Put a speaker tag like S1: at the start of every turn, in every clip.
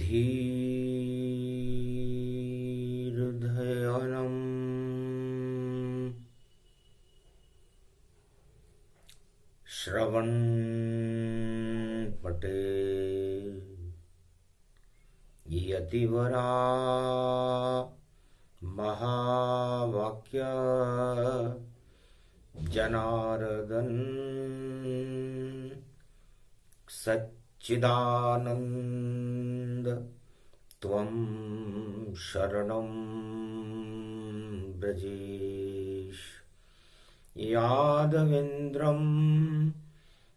S1: धीर्धयनम् श्रवणपटे यतिवरा महावाक्य जनार्दन सच्चिदानंद त्वं शरणं ब्रजेश। यादवेन्द्रं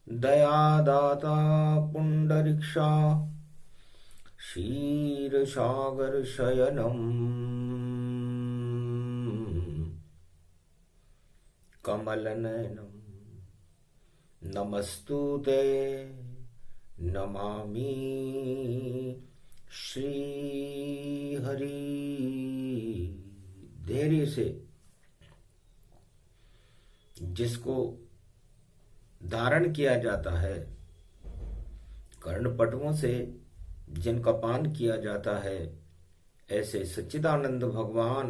S1: दयादाता पुंडरीक्षा क्षीरसागरशयनं कमलनयनं नमस्तुते नमामि श्रीहरि। धैर्य से जिसको धारण किया जाता है, कर्णपटुओं से जिनका पान किया जाता है, ऐसे सच्चिदानंद भगवान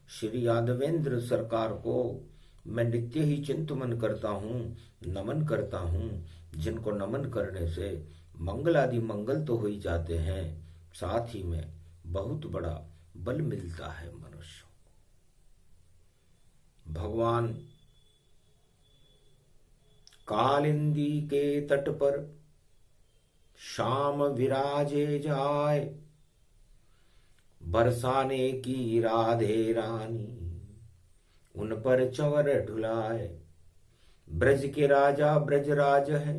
S1: श्री यादवेंद्र सरकार को मैं नित्य ही चिंतन करता हूँ, नमन करता हूँ। जिनको नमन करने से मंगल आदि मंगल तो हो ही जाते हैं, साथ ही में बहुत बड़ा बल मिलता है मनुष्य। भगवान कालिंदी के तट पर शाम विराजे जाए, बरसाने की राधे रानी उन पर चंवर ढुलाए। ब्रज के राजा ब्रजराज है,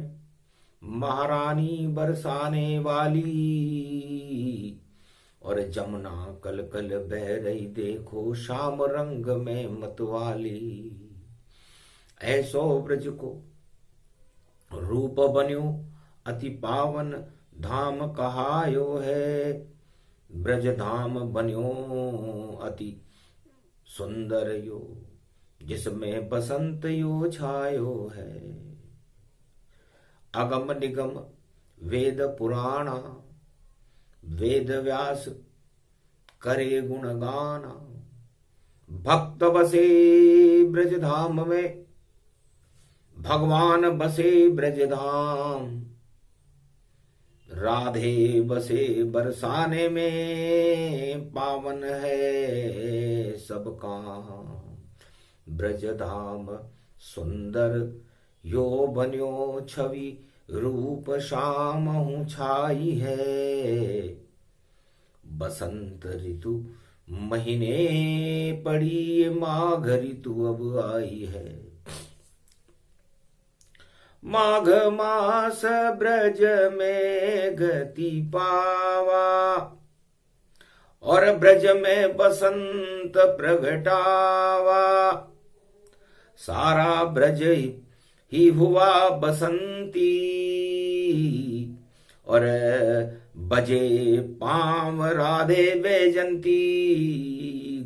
S1: महारानी बरसाने वाली, और जमुना कल कल बह रही देखो श्याम रंग में मतवाली। ऐसो ब्रज को रूप बन्यो अति पावन धाम कहायो है। ब्रज धाम बन्यो अति सुंदर यो, जिसमें बसंत यो छायो है। अगम निगम वेद पुराणा, वेद व्यास करे गुणगाना। भक्त बसे ब्रज धाम में, भगवान बसे ब्रज धाम। राधे बसे बरसाने में, पावन है सब काम। ब्रज धाम सुंदर यो बन्यो छवि, रूप श्याम हूँ छाई है। बसंत ऋतु महीने पड़ी, माघ ऋतु अब आई है। माघ मास ब्रज में गति पावा, और ब्रज में बसंत प्रगटावा। सारा ब्रज ही हुआ बसंती, और बजे पांव राधे वेजंती।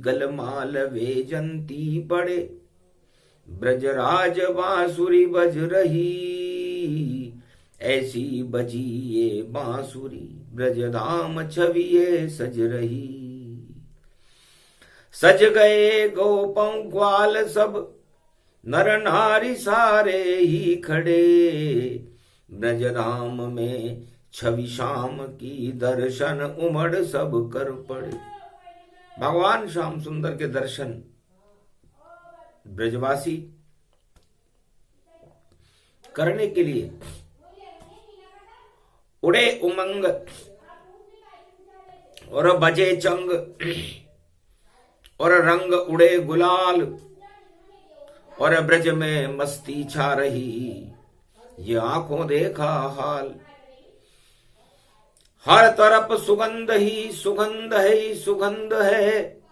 S1: गलमाल वेजंती पड़े, ब्रजराज बांसुरी बज रही। ऐसी बजी ये बांसुरी, ब्रजधाम छवि ये सज रही। सज गए गोपं ग्वाल सब, नर नारी सारे ही खड़े। ब्रजधाम में छवि श्याम की, दर्शन उमड़ सब कर पड़े। भगवान श्याम सुंदर के दर्शन ब्रजवासी करने के लिए उड़े उमंग और बजे चंग, और रंग उड़े गुलाल, और ब्रज में मस्ती छा रही। ये आंखों देखा हाल, हर तरफ सुगंध ही सुगंध है, सुगंध है।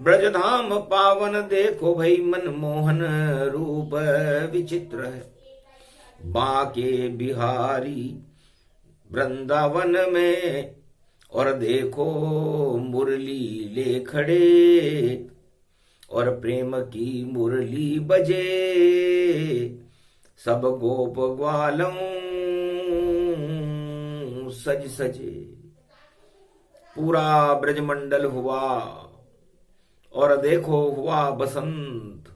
S1: ब्रजधाम पावन देखो भई, मनमोहन रूप विचित्र है। बांके बिहारी वृंदावन में, और देखो मुरली ले खड़े। और प्रेम की मुरली बजे, सब गोप ग्वालों सज सजे। पूरा ब्रजमंडल हुआ और देखो हुआ बसंत।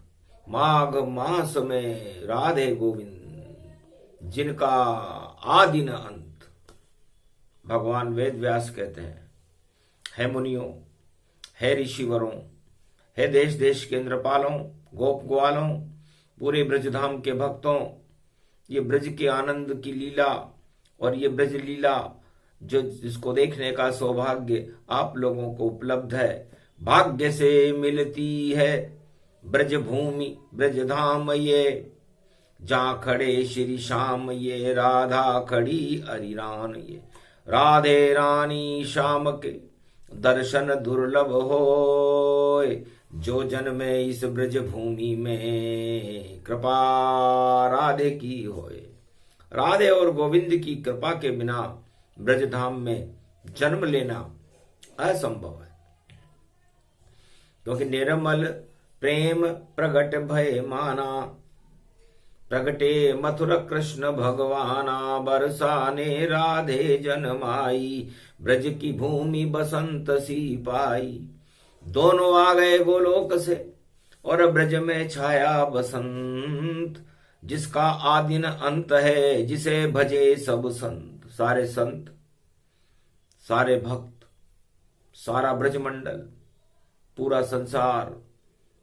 S1: माघ मास में राधे गोविंद जिनका आदि न अंत। भगवान वेद व्यास कहते हैं, है मुनियों, है ऋषिवरों, है देश देश के इंद्रपालों, गोप ग्वालों, पूरे ब्रजधाम के भक्तों, ये ब्रज के आनंद की लीला और ये ब्रज लीला जो जिसको देखने का सौभाग्य आप लोगों को उपलब्ध है, भाग्य से मिलती है ब्रज भूमि ब्रज धाम ये, जहाँ खड़े श्री श्याम ये, राधा खड़ी अरिरान ये। राधे रानी श्याम के दर्शन दुर्लभ होय, जो जन में इस ब्रज भूमि में कृपा राधे की होए। राधे और गोविंद की कृपा के बिना ब्रजधाम में जन्म लेना असंभव है, क्योंकि निर्मल प्रेम प्रगट भय माना, प्रगटे मथुर कृष्ण भगवाना, बरसाने राधे जनमाई, ब्रज की भूमि बसंत सी पाई। दोनों आ गए गोलोक से और ब्रज में छाया बसंत, जिसका आदि न अंत है, जिसे भजे सब संत। सारे संत, सारे भक्त, सारा ब्रजमंडल, पूरा संसार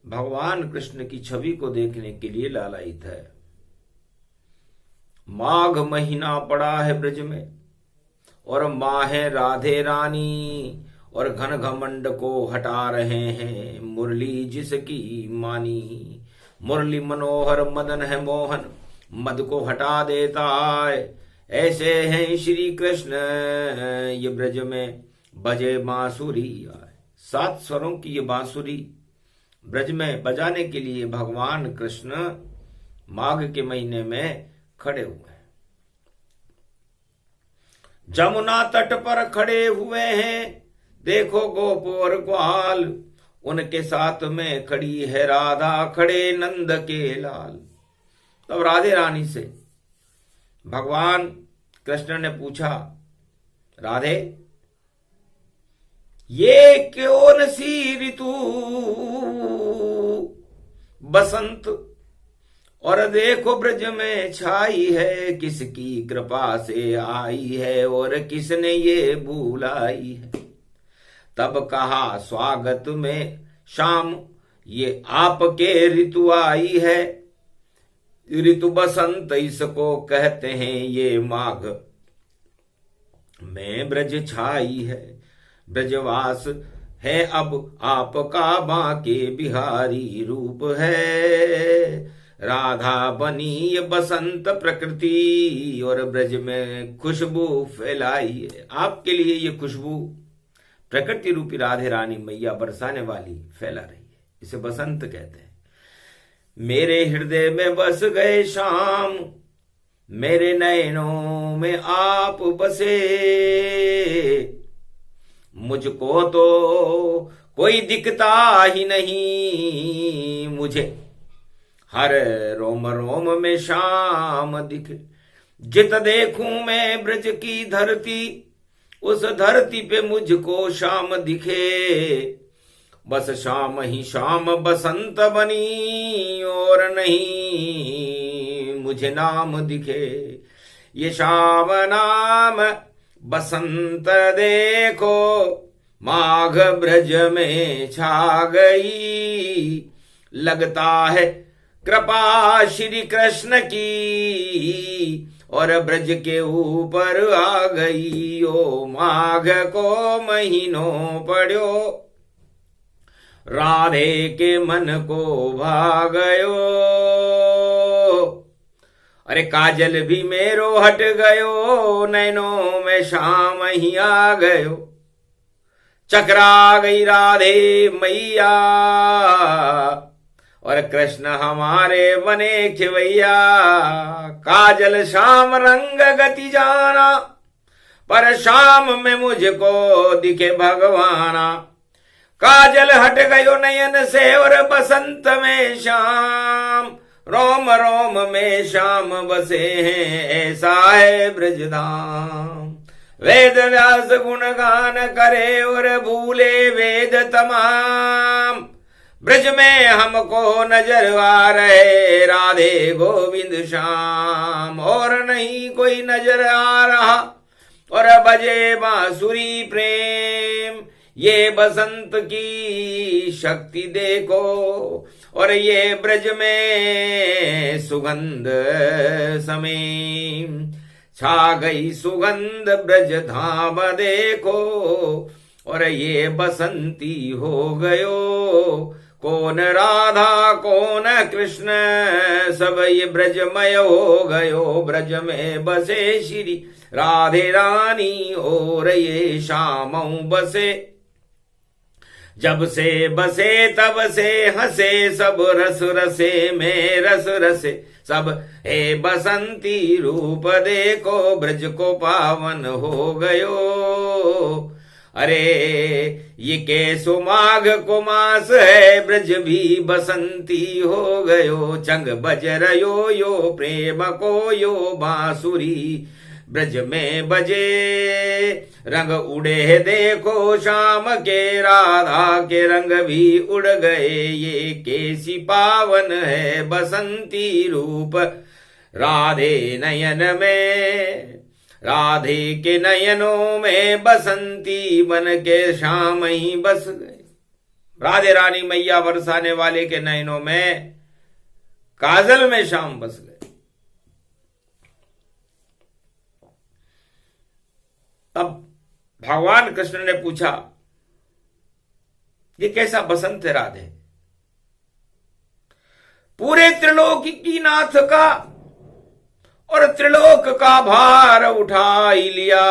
S1: भगवान कृष्ण की छवि को देखने के लिए लालायित है। माघ महीना पड़ा है ब्रज में और माँ है राधे रानी, और घन घमंड को हटा रहे हैं मुरली जिसकी मानी। मुरली मनोहर मदन है मोहन, मद को हटा देता है, ऐसे हैं श्री कृष्ण ये ब्रज में बजे बांसुरी आए। 7 स्वरों की ये बांसुरी ब्रज में बजाने के लिए भगवान कृष्ण माघ के महीने में खड़े हुए हैं। जमुना तट पर खड़े हुए हैं, देखो गोप और ग्वाल, उनके साथ में खड़ी है राधा, खड़े नंद के लाल। तब राधे रानी से भगवान कृष्ण ने पूछा, राधे ये कौन सी ऋतु बसंत, और देखो ब्रज में छाई है, किसकी कृपा से आई है और किसने ये बुलाई है। तब कहा स्वागत में शाम, ये आपके ऋतु आई है, ऋतु बसंत इसको कहते हैं, ये माघ में ब्रज छाई है। ब्रजवास है अब आपका, बांके बिहारी रूप है, राधा बनी ये बसंत प्रकृति, और ब्रज में खुशबू फैलाई है। आपके लिए ये खुशबू प्रकृति रूपी राधे रानी मैया बरसाने वाली फैला रही है, इसे बसंत कहते हैं। मेरे हृदय में बस गए शाम, मेरे नयनों में आप बसे, मुझको तो कोई दिखता ही नहीं, मुझे हर रोम रोम में शाम दिखे। जित देखूं मैं ब्रज की धरती, उस धरती पे मुझको शाम दिखे, बस शाम ही शाम बसंत बनी, और नहीं मुझे नाम दिखे। ये शाम नाम बसंत देखो, माघ ब्रज में छा गई, लगता है कृपा श्री कृष्ण की, और ब्रज के ऊपर आ गई। ओ माघ को महीनों पड़ो, राधे के मन को भागयो, अरे काजल भी मेरो हट गयो, नैनों में शाम ही आ गयो। चकरा गई राधे मैया, और कृष्ण हमारे बने खिवैया। काजल शाम रंग गति जाना, पर शाम में मुझको दिखे भगवाना। काजल हट गयो नयन से, और बसंत में शाम, रोम रोम में शाम बसे हैं, ऐसा है ब्रजधाम। वेद व्यास गुणगान करे और भूले वेद तमाम। ब्रज में हमको नजर आ रहे राधे गोविंद श्याम, और नहीं कोई नजर आ रहा और बजे बांसुरी प्रेम। ये बसंत की शक्ति देखो और ये ब्रज में सुगंध समेम। छा गई सुगंध ब्रज धाम देखो और ये बसंती हो गयो। कौन राधा कौन कृष्ण सब ये ब्रजमय हो गयो। ब्रज में बसे श्री राधे रानी और ये श्याम बसे। जब से बसे तब से हंसे सब रस रसे में रस रसे सब। हे बसंती रूप देखो ब्रज को पावन हो गयो। अरे ये कैसो माघ को मास है ब्रज भी बसंती हो गयो। चंग बज रयो यो प्रेम को यो बांसुरी ब्रज में बजे। रंग उड़े देखो शाम के राधा के रंग भी उड़ गए। ये कैसी पावन है बसंती रूप राधे नयन में। राधे के नयनों में बसंती बन के श्याम ही बस गए। राधे रानी मैया बरसाने वाले के नयनों में काजल में श्याम बस गए। तब भगवान कृष्ण ने पूछा, ये कैसा बसंत है राधे? पूरे त्रिलोक की नाथ का और त्रिलोक का भार उठा ही लिया।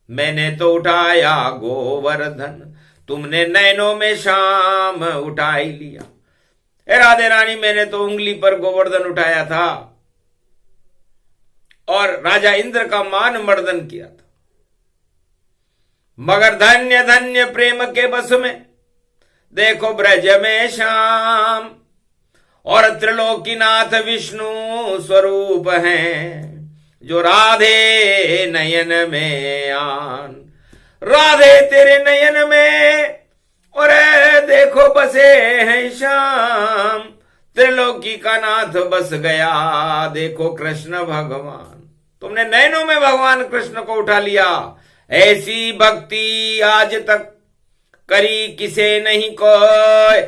S1: मैंने तो उठाया गोवर्धन, तुमने नैनों में श्याम उठा ही लिया। ए राधे रानी, मैंने तो उंगली पर गोवर्धन उठाया था और राजा इंद्र का मान मर्दन किया था, मगर धन्य धन्य प्रेम के बस में देखो ब्रज में श्याम। और त्रिलोकीनाथ विष्णु स्वरूप हैं जो राधे नयन में आन। राधे तेरे नयन में और देखो बसे हैं श्याम। त्रिलोकी का नाथ बस गया देखो कृष्ण भगवान। तुमने नयनों में भगवान कृष्ण को उठा लिया। ऐसी भक्ति आज तक करी किसे नहीं कोई।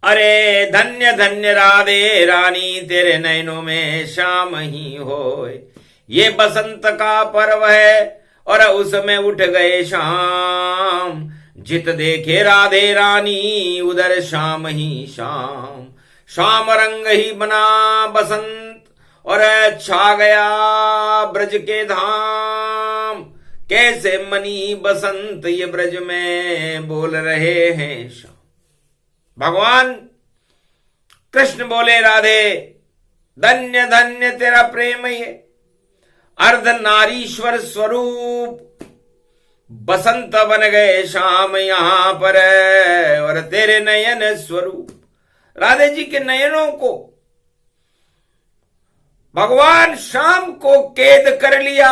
S1: अरे धन्य धन्य राधे रानी, तेरे नयनों में श्याम ही होए। ये बसंत का पर्व है और उसमें उठ गए श्याम। जित देखे राधे रानी उधर श्याम ही श्याम। श्याम रंग ही बना बसंत और छा गया ब्रज के धाम। कैसे मनी बसंत ये ब्रज में बोल रहे हैं श्याम। भगवान कृष्ण बोले, राधे धन्य धन्य तेरा प्रेम ये अर्ध नारीश्वर स्वरूप। बसंत बन गए श्याम यहां पर और तेरे नयन स्वरूप। राधे जी के नयनों को भगवान श्याम को कैद कर लिया।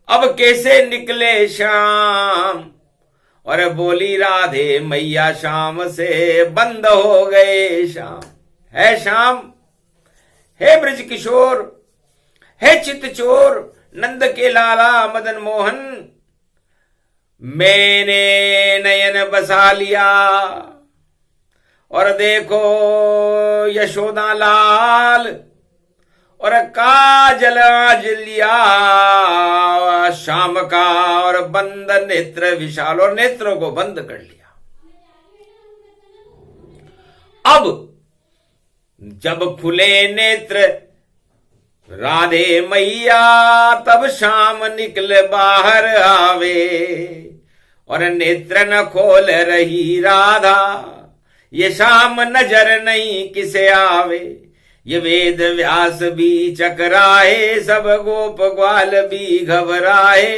S1: अब कैसे निकले श्याम। और बोली राधे मैया श्याम से बंद हो गए श्याम। है श्याम, हे ब्रज किशोर, हे चित चोर, नंद के लाला मदन मोहन, मैंने नयन बसा लिया। और देखो यशोदा लाल और काजल आज लिया श्याम का और बंद नेत्र विशाल, और नेत्रों को बंद कर लिया। अब जब खुले नेत्र राधे मैया तब श्याम निकल बाहर आवे। और नेत्र न खोल रही राधा, ये श्याम नजर नहीं किसे आवे। ये वेद व्यास भी चकराए, सब गोप ग्वाल भी घबराए।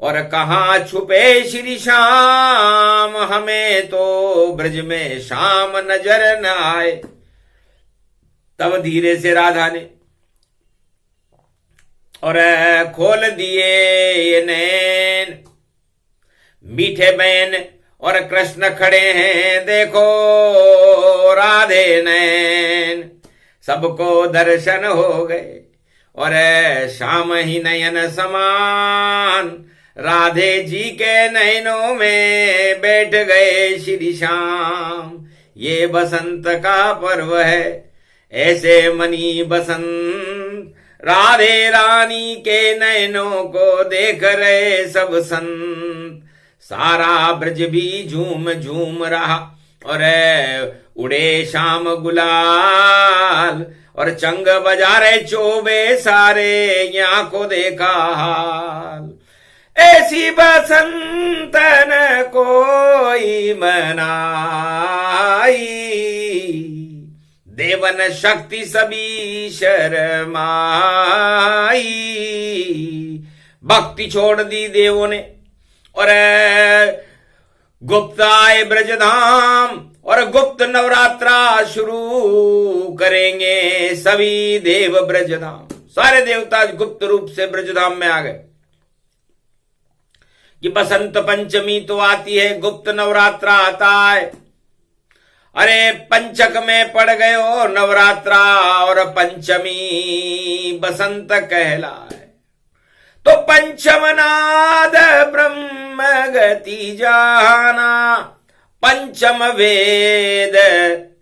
S1: और कहाँ छुपे श्री श्याम, हमें तो ब्रज में श्याम नजर न आए। तब धीरे से राधा ने और खोल दिए ये नैन। मीठे बैन और कृष्ण खड़े हैं देखो राधे नैन। सबको दर्शन हो गए और श्याम ही नयन समान। राधे जी के नयनों में बैठ गए श्री श्याम। ये बसंत का पर्व है ऐसे मनी बसंत। राधे रानी के नयनों को देख रहे सब संत। सारा ब्रज भी झूम झूम रहा और उड़े श्याम गुलाल। और चंग बजा रहे चोबे सारे यहाँ को देखा हाल। ऐसी बसंत न कोई मनाई। देवन शक्ति सभी शर्माई। भक्ति छोड़ दी देवों ने और गुप्त आए ब्रजधाम। और गुप्त नवरात्रा शुरू करेंगे सभी देव ब्रजधाम। सारे देवता गुप्त रूप से ब्रजधाम में आ गए कि बसंत पंचमी तो आती है, गुप्त नवरात्रा आता है। अरे पंचक में पड़ गए हो नवरात्रा और पंचमी बसंत कहलाए। तो पंचम नाद ब्रह्म गति जाना। पंचम वेद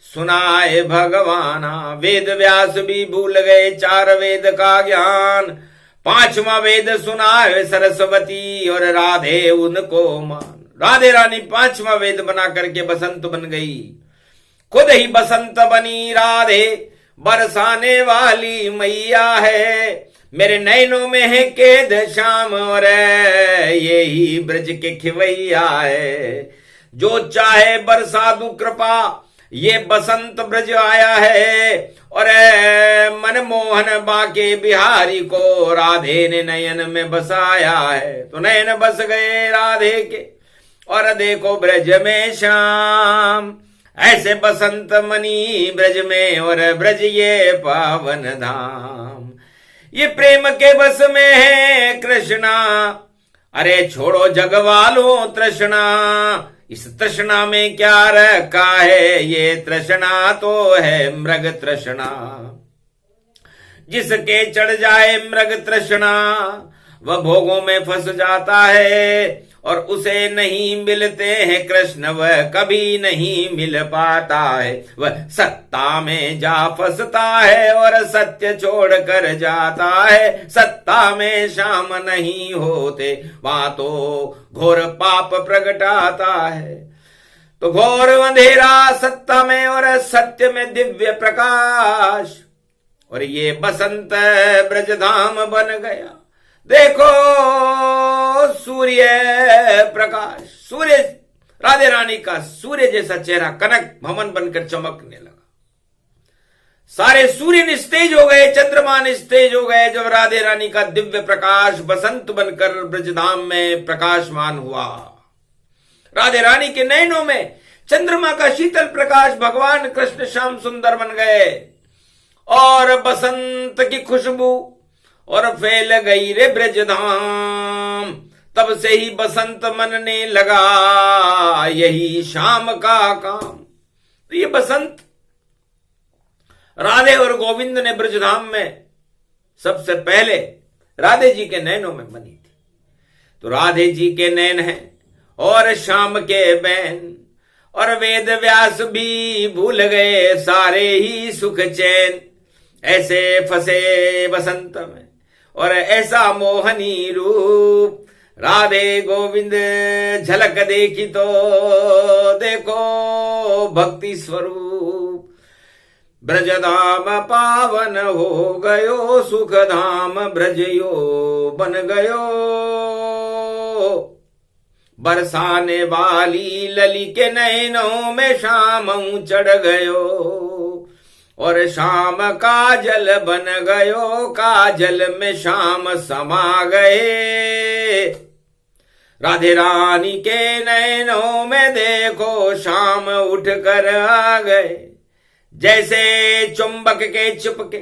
S1: सुनाए भगवाना। वेद व्यास भी भूल गए चार वेद का ज्ञान। पांचवा वेद सुनाए सरस्वती और राधे उनको मान। राधे रानी पांचवा वेद बना करके बसंत बन गई। खुद ही बसंत बनी राधे बरसाने वाली मैया है। मेरे नैनों में है केद श्याम और यही ब्रज के खिवैया है। जो चाहे बरसा दू कृपा ये बसंत ब्रज आया है। और मनमोहन बाके बिहारी को राधे ने नयन में बसाया है। तो नयन बस गए राधे के और देखो ब्रज में श्याम। ऐसे बसंत मनी ब्रज में और ब्रज ये पावन धाम। ये प्रेम के बस में है कृष्णा। अरे छोड़ो जग वालों तृष्णा। इस तृष्णा में क्या रखा है। ये तृष्णा तो है मृग तृष्णा। जिसके चढ़ जाए मृग तृष्णा वह भोगों में फंस जाता है। और उसे नहीं मिलते हैं कृष्ण वह कभी नहीं मिल पाता है। वह सत्ता में जा फंसता है और सत्य छोड़ कर जाता है। सत्ता में श्याम नहीं होते वहां तो घोर पाप प्रगटाता है। तो घोर अंधेरा सत्ता में और सत्य में दिव्य प्रकाश। और ये बसंत ब्रजधाम बन गया। देखो सूर्य प्रकाश। सूर्य राधे रानी का सूर्य जैसा चेहरा कनक भवन बनकर चमकने लगा। सारे सूर्य निस्तेज हो गए, चंद्रमा निस्तेज हो गए जब राधे रानी का दिव्य प्रकाश बसंत बनकर ब्रजधाम में प्रकाशमान हुआ। राधे रानी के नयनों में चंद्रमा का शीतल प्रकाश भगवान कृष्ण श्याम सुंदर बन गए। और बसंत की खुशबू और फैल गई रे ब्रजधाम। तब से ही बसंत मनने लगा यही शाम का काम। तो ये बसंत राधे और गोविंद ने ब्रजधाम में सबसे पहले राधे जी के नैनों में बनी थी। तो राधे जी के नैन हैं और श्याम के बैन। और वेद व्यास भी भूल गए सारे ही सुख चैन। ऐसे फंसे बसंत में और ऐसा मोहनी रूप। राधे गोविंद झलक देखी तो देखो भक्ति स्वरूप। ब्रजधाम पावन हो गयो सुख धाम ब्रजयो बन गयो। बरसाने वाली लली के नैनों में श्याम चढ़ गयो। और श्याम काजल बन गयो काजल में श्याम समा गए। राधे रानी के नैनों में देखो श्याम उठ कर आ गए। जैसे चुंबक के चिपके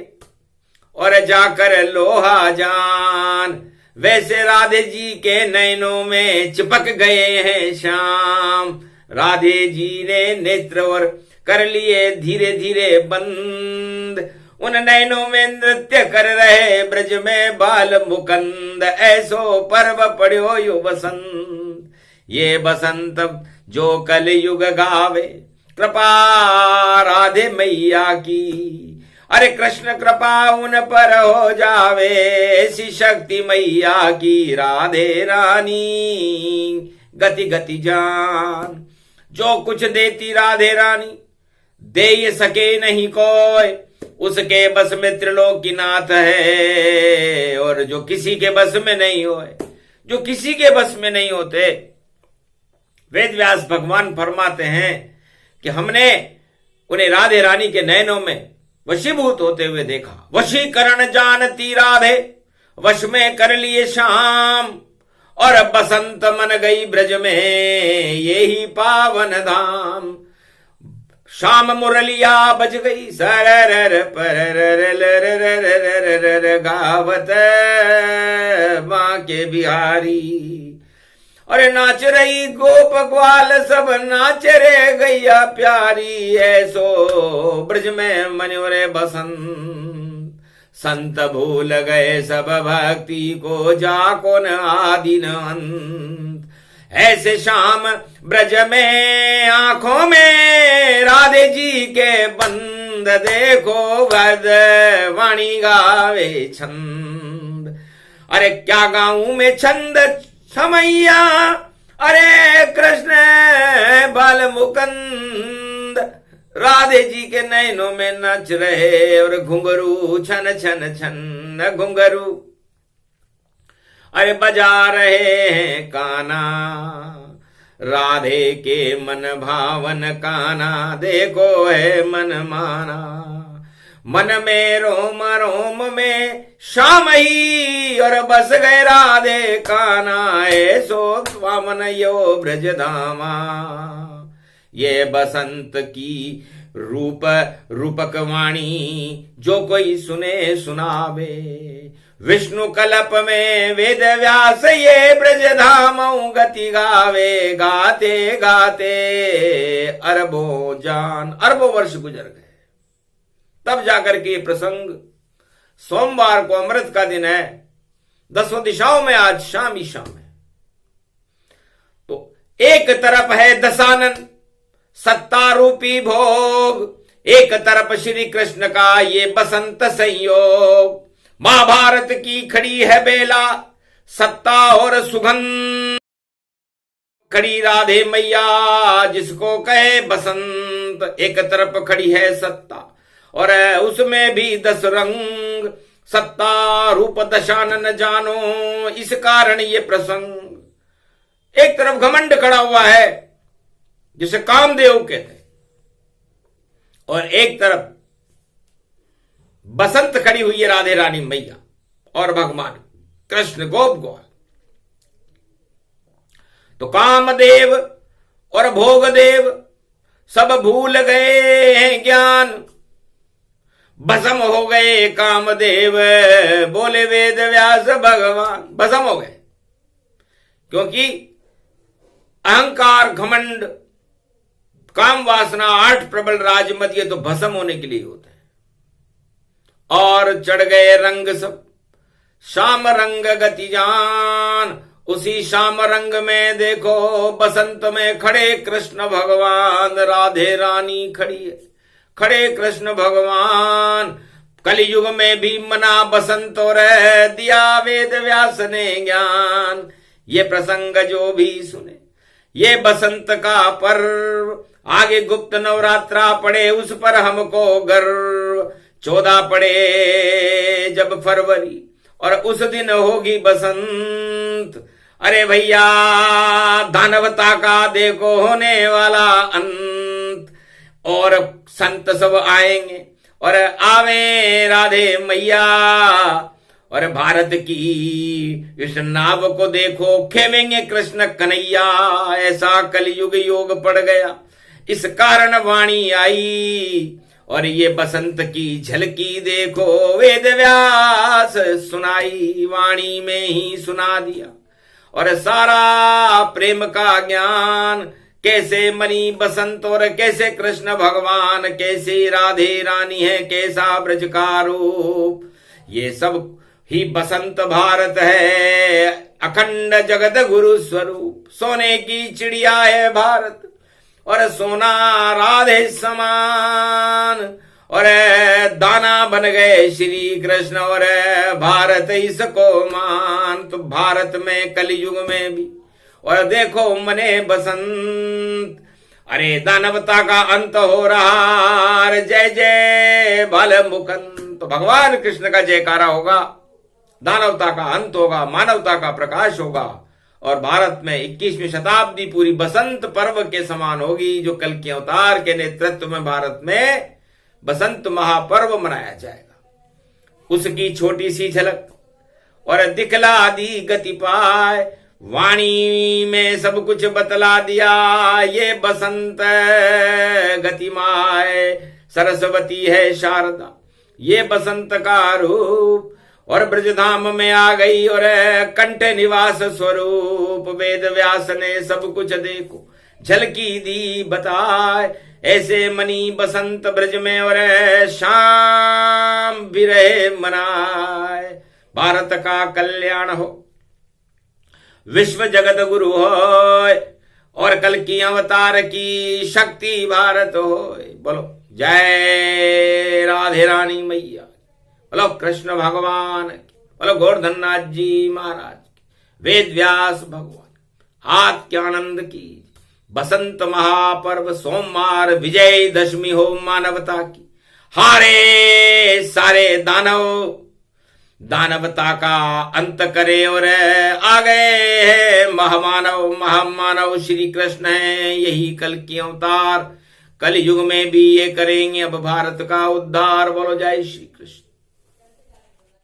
S1: और जाकर लोहा जान। वैसे राधे जी के नैनों में चिपक गए हैं श्याम। राधे जी ने नेत्र और कर लिए धीरे धीरे बंद, उन नैनों में नृत्य कर रहे ब्रज में बाल मुकंद। ऐसो पर्व पढ़ो यो बसंत, ये बसंत जो कल युग गावे, कृपा राधे मैया की। अरे कृष्ण कृपा उन पर हो जावे, ऐसी शक्ति मैया की। राधे रानी गति गति जान, जो कुछ देती राधे रानी दे सके नहीं कोई। उसके बस में त्रिलोकीनाथ है, और जो किसी के बस में नहीं होए, जो किसी के बस में नहीं होते। वेद व्यास भगवान फरमाते हैं कि हमने उन्हें राधे रानी के नयनों में वशीभूत होते हुए देखा। वशीकरण जानती राधे, वश में कर लिए शाम। और बसंत मन गई ब्रज में, यही पावन धाम। शाम मुरलिया बज गई सरर पर गावत मां के बिहारी। अरे नाच रही गोप ग्वाल सब नाच रे गैया प्यारी। ऐसो ब्रज में मनोरे बसंत, संत भूल गए सब भक्ति को, जाको न आदि न अंत। ऐसे शाम ब्रज में आंखों में राधे जी के बंद, देखो वद वाणी गावे छंद। अरे क्या गाऊं में छंद समैया, अरे कृष्ण बाल मुकंद। राधे जी के नैनों में नाच रहे और घुंघरू छन छन छन घुंघरू। अरे बजा रहे हैं काना, राधे के मन भावन काना। देखो है मन माना, मन में रोम रोम में श्याम ही, और बस गए राधे काना। ऐसो वामन यो ब्रज धामा, ये बसंत की रूपक वाणी, जो कोई सुने सुनावे। विष्णु कल्प में वेद व्यास, ये ब्रज धाम गति गावे। गाते गाते अरबों जान, अरबों वर्ष गुजर गए। तब जाकर के प्रसंग, सोमवार को अमृत का दिन है, 10 दिशाओं में आज शाम ही शाम है। तो एक तरफ है दशानन सत्ता रूपी भोग, एक तरफ श्री कृष्ण का ये बसंत संयोग। महाभारत की खड़ी है बेला, सत्ता और सुगंध। खड़ी राधे मैया जिसको कहे बसंत, एक तरफ खड़ी है सत्ता और उसमें भी 10 रंग। सत्ता रूप दशानन जानो, इस कारण ये प्रसंग। एक तरफ घमंड खड़ा हुआ है जिसे कामदेव कहते हैं, और एक तरफ बसंत खड़ी हुई है राधे रानी मैया और भगवान कृष्ण गोप गोपाल। तो कामदेव और भोगदेव सब भूल गए हैं ज्ञान, भस्म हो गए कामदेव। बोले वेद व्यास भगवान, भस्म हो गए, क्योंकि अहंकार घमंड काम वासना 8 प्रबल राजमद, ये तो भस्म होने के लिए होता है। और चढ़ गए रंग सब श्याम रंग गति जान। उसी श्याम रंग में देखो बसंत में खड़े कृष्ण भगवान, राधे रानी खड़ी है, खड़े कृष्ण भगवान। कलयुग में भी मना बसंत और दिया वेद व्यास ने ज्ञान। ये प्रसंग जो भी सुने, ये बसंत का पर्व। आगे गुप्त नवरात्रा पड़े उस पर हमको गर्व। 14 पड़े जब फरवरी, और उस दिन होगी बसंत। अरे भैया दानवता का देखो होने वाला अंत, और संत सब आएंगे और आवे राधे मैया। और भारत की इस नाव को देखो खेवेंगे कृष्ण कन्हैया। ऐसा कलयुग योग पड़ गया, इस कारण वाणी आई। और ये बसंत की झलकी देखो, वेद व्यास सुनाई वाणी में ही सुना दिया। और सारा प्रेम का ज्ञान, कैसे मनी बसंत और कैसे कृष्ण भगवान, कैसे राधे रानी है, कैसा ब्रज का रूप, ये सब ही बसंत भारत है, अखंड जगत गुरु स्वरूप। सोने की चिड़िया है भारत और सोना राधे समान, और दाना बन गए श्री कृष्ण और भारत इसको मान। तो भारत में कलयुग में भी और देखो मने बसंत, अरे दानवता का अंत हो रहा, जय जय बाल मुकुंद। तो भगवान कृष्ण का जयकारा होगा, दानवता का अंत होगा, मानवता का प्रकाश होगा, और भारत में 21वीं शताब्दी पूरी बसंत पर्व के समान होगी, जो कल के अवतार के नेतृत्व में भारत में बसंत महापर्व मनाया जाएगा। उसकी छोटी सी झलक और दिखला दी गति पाए, वाणी में सब कुछ बतला दिया, ये बसंत गतिमाए सरस्वती है शारदा, ये बसंत का रूप, और ब्रजधाम में आ गई और कंठ निवास स्वरूप। वेद व्यास ने सब कुछ देखो झलकी दी बताए, ऐसे मनी बसंत ब्रज में और शाम भी रहे मनाए। भारत का कल्याण हो, विश्व जगत गुरु हो, और कल की अवतार की शक्ति भारत हो। बोलो जय राधे रानी मैया, बोलो कृष्ण भगवान की, बोलो गोवर्धननाथ जी महाराज की, वेद व्यास भगवान आत्यानंद की। बसंत महापर्व सोमवार विजय दशमी हो मानवता की, हारे सारे दानव, दानवता का अंत करे और आ गए हैं महामानव श्री कृष्ण है, यही कल की अवतार, कल युग में भी ये करेंगे अब भारत का उद्धार। बोलो जय श्री कृष्ण।